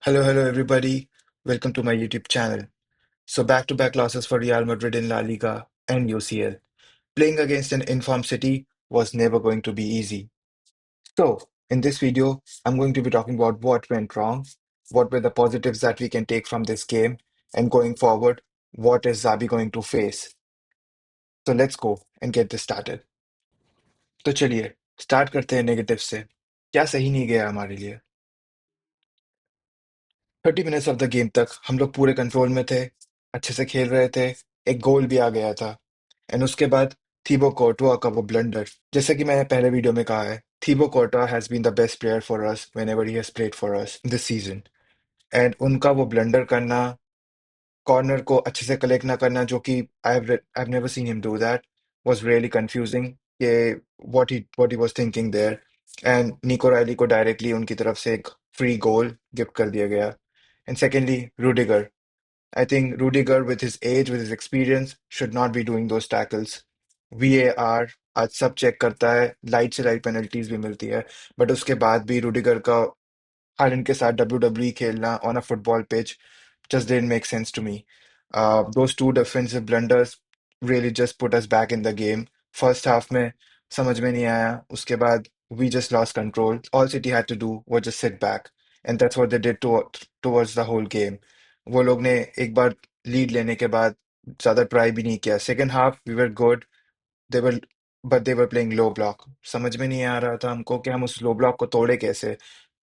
Hello, everybody. Welcome to my YouTube channel. So, back-to-back losses for Real Madrid in La Liga and UCL. Playing against an informed City was never going to be easy. So, in this video, I'm going to be talking about what went wrong, what were the positives that we can take from this game, and going forward, what is Xabi going to face. So, let's go and get this started. तो चलिए, start करते हैं negative से। क्या सही नहीं गया हमारे लिए? 30 मिनट्स ऑफ द गेम तक हम लोग पूरे कंट्रोल में थे, अच्छे से खेल रहे थे, एक गोल भी आ गया था। एंड उसके बाद थीबो कोर्टुआ का वो ब्लंडर, जैसे कि मैंने पहले वीडियो में कहा है, Thibaut Courtois has been the best player for us whenever he has played for us this season. And उनका वो ब्लंडर करना, कॉर्नर को अच्छे से कलेक्ट ना करना, जो कि I have never seen him do that, was really confusing कि what he was thinking there. And Nico Reilly को डायरेक्टली उनकी तरफ से एक फ्री गोल गिफ्ट कर दिया गया। And secondly, Rudiger, I think Rudiger, with his age, with his experience, should not be doing those tackles. VAR आज सब चेक करता है, लाइट से लाइट पेनल्टीज भी मिलती है, बट उसके बाद भी रूडिगर का हालैंड के साथ WWE खेलना on a football pitch just didn't make sense to me. Those two defensive blunders really just put us back in the game. First half में समझ में नहीं आया, उसके बाद we just lost control. All City had to do was just sit back, and that's what they did towards the whole game. वो लोग ने एक बार लीड लेने के बाद ज्यादा ट्राई भी नहीं किया। Second half we were good, they were but they were playing low block. समझ में नहीं आ रहा था हमको कि हम उस लो ब्लॉक को तोड़े कैसे।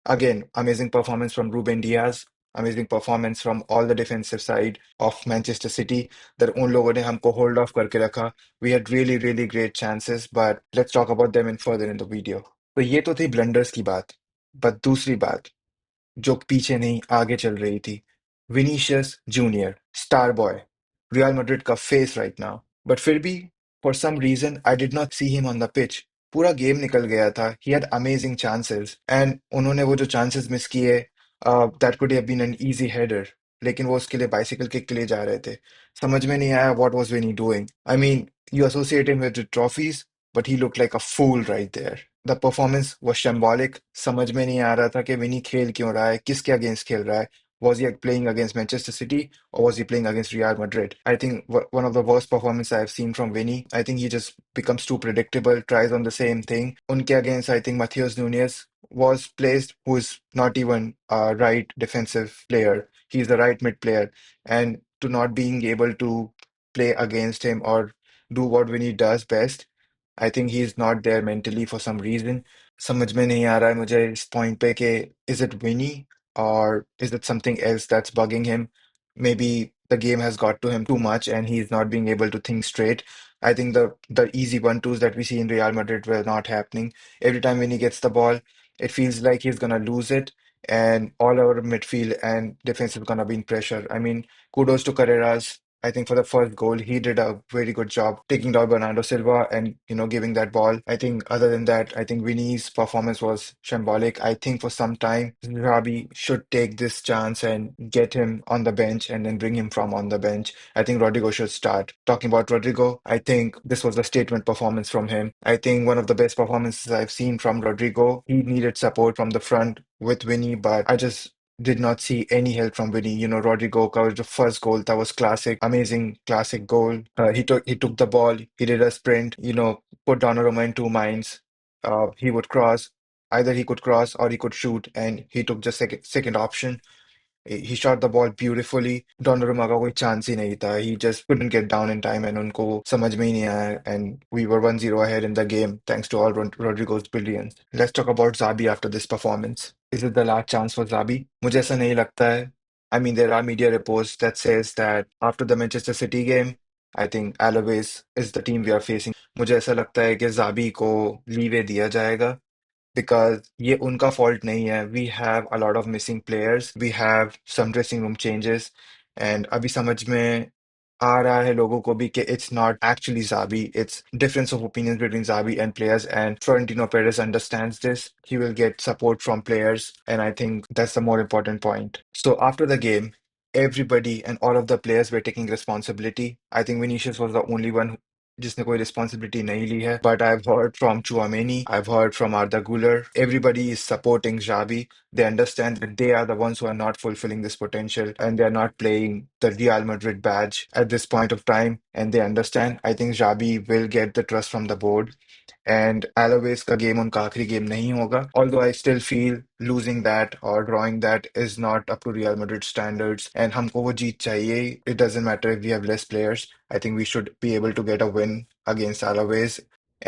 Again, amazing performance from Ruben Diaz, amazing performance from all the defensive side of Manchester City. that उन लोगों ने हमको hold off करके रखा. We had really great chances, but let's talk about them in further in the video. तो ये तो थी blunders की बात, but दूसरी बात जो पीछे नहीं आगे चल रही थी, Vinicius Junior, star boy, Real Madrid का फेस राइट नाउ, बट फिर भी for some reason I did not see him on the pitch. पूरा गेम निकल गया था, he had amazing chances and उन्होंने वो जो चांसेस मिस किए, that could have been an easy header, लेकिन वो उसके लिए बाइसिकल किक के लिए जा रहे थे। समझ में नहीं आया what was Vini doing. I mean, you associate him with trophies, but he look like a fool right there. The performance was symbolic. समझ में नहीं आ रहा था कि विनी खेल क्यों रहा है, किसके अगेंस्ट खेल रहा है। Was he playing against Manchester City or was he playing against Real Madrid? I think one of the worst performances I've seen from Vinny. I think he just becomes too predictable, tries on the same thing. Unke against, I think Matheus Nunes was placed, who is not even a right defensive player. He's the right mid player. And to not being able to play against him or do what Vinny does best, I think he's not there mentally for some reason. समझ में नहीं आ रहा है मुझे इस point पे कि is it Winnie or is it something else that's bugging him? Maybe the game has got to him too much and he's not being able to think straight. I think the easy one-twos that we see in Real Madrid were not happening. Every time Winnie gets the ball, it feels like he's gonna lose it, and all our midfield and defense is gonna be in pressure. I mean, kudos to Carreras. I think for the first goal, he did a very good job taking down Bernardo Silva and giving that ball. I think other than that, I think Vinny's performance was shambolic. I think for some time, Rabi should take this chance and get him on the bench and then bring him from on the bench. I think Rodrigo should start. Talking about Rodrigo, I think this was a statement performance from him. I think one of the best performances I've seen from Rodrigo. He needed support from the front with Vinny, but I just did not see any help from Vinny. Rodrigo covered the first goal. That was classic, amazing, classic goal. He took the ball. He did a sprint. Put Donnarumma in two minds. He would cross. Either he could cross or he could shoot, and he took the second option. He shot the ball beautifully. Donnarumma का कोई chance ही नहीं था. He just couldn't get down in time, and उनको समझ में ही नहीं आया. And we were 1-0 ahead in the game thanks to all Rodrigo's brilliance. Let's talk about Zabi after this performance. Is it the last chance for Zabi? मुझे ऐसा नहीं लगता है. I mean, there are media reports that says that after the Manchester City game, I think Alaves is the team we are facing. मुझे ऐसा लगता है कि Zabi को लीवे दिया जाएगा because ये उनका fault नहीं है. We have a lot of missing players. We have some dressing room changes. And अभी समझ में आ रहा है लोगों को भी कि it's not actually Xabi. It's difference of opinions between Xabi and players. And Florentino Perez understands this. He will get support from players. And I think that's the more important point. So after the game, everybody and all of the players were taking responsibility. I think Vinicius was the only one जिसने कोई responsibility नहीं ली है, but I have heard from Tchouameni, I have heard from Arda Guler, everybody is supporting Xavi. They understand that they are the ones who are not fulfilling this potential and they are not playing the Real Madrid badge at this point of time. And they understand. I think Xavi will get the trust from the board. And Alaves का game उनका आखिरी game नहीं होगा. Although I still feel losing that or drawing that is not up to Real Madrid standards. And हमको वो जीत चाहिए. It doesn't matter if we have less players. I think we should be able to get a win against Alaves.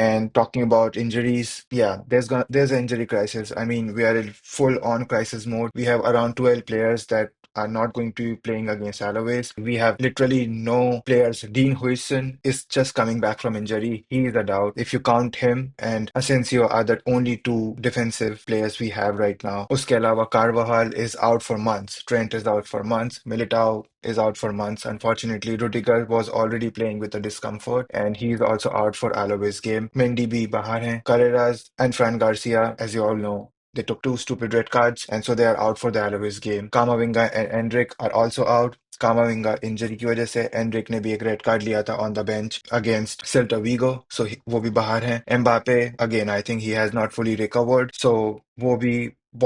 And talking about injuries, yeah, there's an injury crisis. I mean, we are in full on crisis mode. We have around 12 players that are not going to be playing against Alaves. We have literally no players. Dean Huijsen is just coming back from injury. He is a doubt. If you count him and Asensio are the only two defensive players we have right now. Uske alawa Carvajal is out for months. Trent is out for months. Militao is out for months. Unfortunately, Rudiger was already playing with a discomfort and he is also out for Alaves game. Mendy bhi bahar hain. Carreras and Fran Garcia, as you all know, they took two stupid red cards, and so they are out for the Alaves game. Kamavinga and Endrick are also out. Kamavinga injury की वजह से Anrich ने भी एक red card लिया था on the bench against Celta Vigo so वो भी बाहर हैं Mbappe again I think he has not fully recovered so वो भी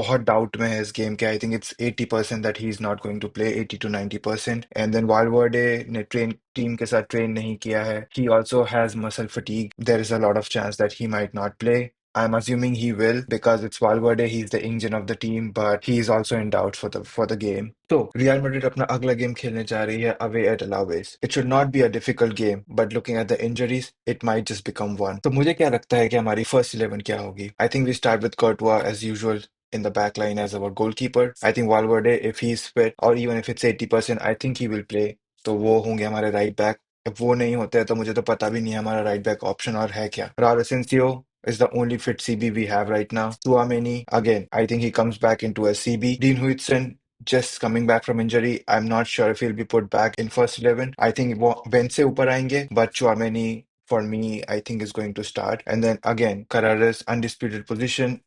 बहुत डाउट में है इस गेम के I think it's 80% that he is not going to play 80 to 90% and then Valverde ने ट्रेन टीम के साथ ट्रेन नहीं किया है he also has muscle fatigue there is a lot of chance that he might not play I'm assuming he will because it's Valverde. He's the engine of the team, but he is also in doubt for the game. So Real Madrid अपना अगला game खेलने जा रही है away at Alaves. It should not be a difficult game, but looking at the injuries, it might just become one. तो मुझे क्या लगता है कि हमारी first 11 क्या होगी? I think we start with Courtois as usual in the back line as our goalkeeper. I think Valverde, if he's fit, or even if it's 80%, I think he will play. तो वो होंगे हमारे right back. if वो नहीं होते हैं तो मुझे तो पता भी नहीं है हमारा राइट बैक ऑप्शन और है क्या Raul Asensio is the only fit CB we have right now. Tchouaméni, again, I think he comes back into a CB. Dean Huijsen, just coming back from injury. I'm not sure if he'll be put back in first 11. I think वो bench से ऊपर आएंगे, but Tchouaméni, for me, I think is going to start. And then again, Carreras, undisputed position.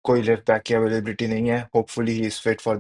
कोई left back की availability नहीं है. Hopefully he is fit for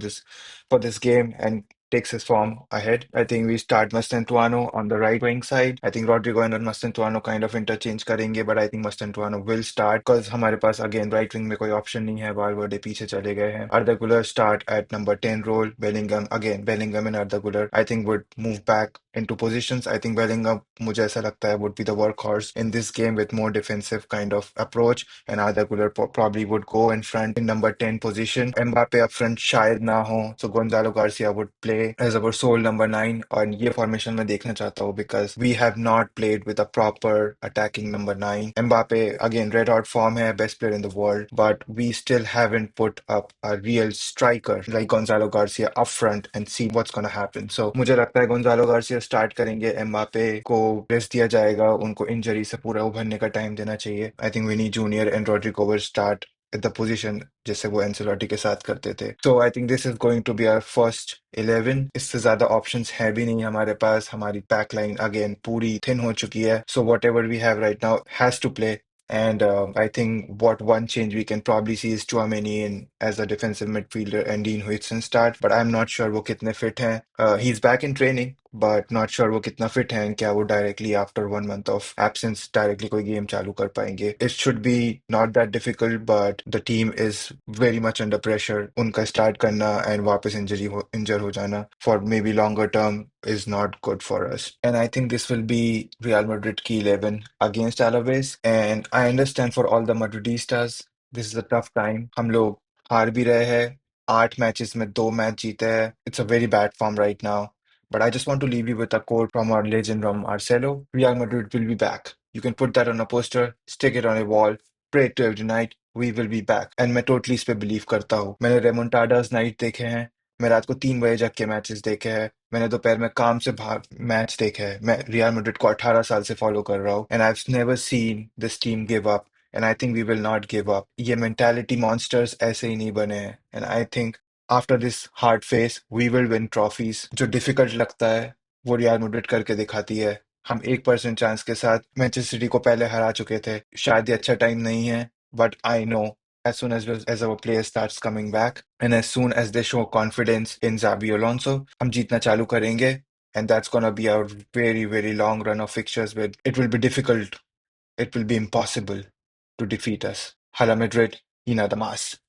this game and takes his form ahead. I think we start Mastentuano on the right wing side. I think Rodrigo and Mastentuano kind of interchange करेंगे, but I think Mastentuano will start because हमारे पास again right wing में कोई option नहीं है. Valverde पीछे चले गए हैं. Arda Güler start at number 10 role. Bellingham and Arda Güler I think would move back into positions. I think Bellingham मुझे ऐसा लगता है would be the workhorse in this game with more defensive kind of approach, and Arda Güler probably would go in front in number 10 position. Mbappe up front शायद ना हो, so Gonzalo Garcia would play as our sole number 9 और ये formation मैं देखना चाहता हूँ because we have not played with a proper attacking number 9. Mbappe again red hot form है, best player in the world, but we still haven't put up a real striker like Gonzalo Garcia up front and see what's gonna happen. So मुझे लगता है Gonzalo Garcia start करेंगे, Mbappe को rest दिया जाएगा, उनको injury से पूरा उभरने का टाइम देना चाहिए. I think Vinny Junior and Rodrigo will start at the position जैसे वो एंसेलोटी के साथ करते थे. So I think this is going to be our first 11. इससे ज्यादा options है भी नहीं हमारे पास. हमारी पैक लाइन अगेन पूरी थिन हो चुकी है. So whatever we have right now has to play. And I think what one change we can probably see is Chouameni in as a defensive midfielder and Dean Huijsen start. But I'm not sure वो कितने fit हैं. He's back in training, but not sure वो कितना fit हैं. क्या वो directly after 1 month of absence directly कोई game चालू कर पाएंगे. It should be not that difficult, but the team is very much under pressure. उनका start करना and वापस injure हो जाना for maybe longer term is not good for us. And I think this will be Real Madrid की 11 against Alaves. And I understand for all the Madridistas, this is a tough time. हम लोग हार भी रहे हैं. 8 matches में 2 match जीते हैं. It's a very bad form right now. But I just want to leave you with a quote from our legend from Marcelo. Real Madrid will be back. You can put that on a poster, stick it on a wall, pray it to every night. We will be back. And मैं totally इस पे believe करता हूँ. मैंने रेमोंटाडास night देखे हैं. मैं रात को 3 बजे जग के मैचेस देखे हैं. मैंने दोपहर में काम से भाग मैच देखा है. मैं रियल मैड्रिड को 18 साल से फॉलो कर रहा हूँ. And I have never seen this team give up. And I think we will not give up. ये मेंटालिटी मॉन्स्टर्स ऐसे ही नहीं बने हैं. And I think after this hard face we will win trophies. जो डिफिकल्ट लगता है वो रियल मैड्रिड करके दिखाती है. हम 1% चांस के साथ मैनचेस्टर सिटी को पहले हरा चुके थे. शायद ये अच्छा टाइम नहीं है, but I know as soon as our player starts coming back and as soon as they show confidence in Xabi Alonso, हम जीतना चालू करेंगे. and that's gonna be a very, very long run of fixtures where it will be difficult, it will be impossible to defeat us. Hala Madrid, Ina Damas.